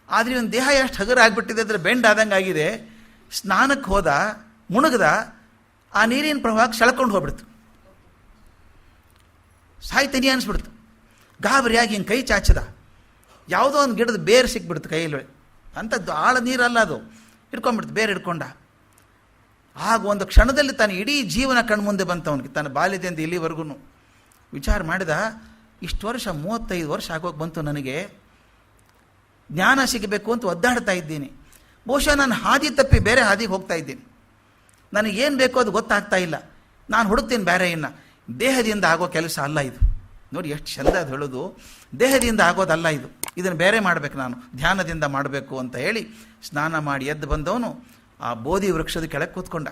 ಆದರೆ ಇವನ ದೇಹ ಎಷ್ಟು ಹಗರ ಆಗಿಬಿಟ್ಟಿದೆ ಅಂದರೆ ಬೆಂಡ್ ಆದಂಗೆ ಆಗಿದೆ. ಸ್ನಾನಕ್ಕೆ ಹೋದ, ಮುಣುಗ್ದ, ಆ ನೀರಿನ ಪ್ರವಾಹಕ್ಕೆ ಸೆಳ್ಕೊಂಡು ಹೋಗ್ಬಿಡ್ತು. ಸಾಯ್ತೀನಿ ಅನಿಸ್ಬಿಡ್ತು. ಗಾಬರಿಯಾಗಿ ಹಿಂಗೆ ಕೈ ಚಾಚದ, ಯಾವುದೋ ಒಂದು ಗಿಡದ ಬೇರು ಸಿಕ್ಬಿಡ್ತು ಕೈಯಲ್ಲಿ. ಅಂಥದ್ದು ಆಳ ನೀರಲ್ಲ ಅದು, ಹಿಡ್ಕೊಂಡ್ಬಿಡ್ತು, ಬೇರೆ ಹಿಡ್ಕೊಂಡ. ಆಗ ಒಂದು ಕ್ಷಣದಲ್ಲಿ ತನ್ನ ಇಡೀ ಜೀವನ ಕಣ್ಮುಂದೆ ಬಂತವನಿಗೆ, ತನ್ನ ಬಾಲ್ಯದಿಂದ ಇಲ್ಲಿವರೆಗೂ ವಿಚಾರ ಮಾಡಿದ. ಇಷ್ಟು ವರ್ಷ 35 ವರ್ಷ ಆಗೋಗಿ ಬಂತು, ನನಗೆ ಜ್ಞಾನ ಸಿಗಬೇಕು ಅಂತ ಒದ್ದಾಡ್ತಾ ಇದ್ದೀನಿ. ಬಹುಶಃ ನಾನು ಹಾದಿ ತಪ್ಪಿ ಬೇರೆ ಹಾದಿಗೆ ಹೋಗ್ತಾ ಇದ್ದೀನಿ. ನನಗೇನು ಬೇಕೋ ಅದು ಗೊತ್ತಾಗ್ತಾ ಇಲ್ಲ. ನಾನು ಹುಡುಕ್ತೀನಿ ಬೇರೆ ಇನ್ನು. ದೇಹದಿಂದ ಆಗೋ ಕೆಲಸ ಅಲ್ಲ ಇದು. ನೋಡಿ ಎಷ್ಟು ಚಂದ ಅದು ಹೇಳೋದು. ದೇಹದಿಂದ ಆಗೋದಲ್ಲ ಇದು, ಇದನ್ನು ಬೇರೆ ಮಾಡಬೇಕು, ನಾನು ಧ್ಯಾನದಿಂದ ಮಾಡಬೇಕು ಅಂತ ಹೇಳಿ ಸ್ನಾನ ಮಾಡಿ ಎದ್ದು ಬಂದವನು ಆ ಬೋಧಿ ವೃಕ್ಷದ ಕೆಳಗೆ ಕೂತ್ಕೊಂಡ.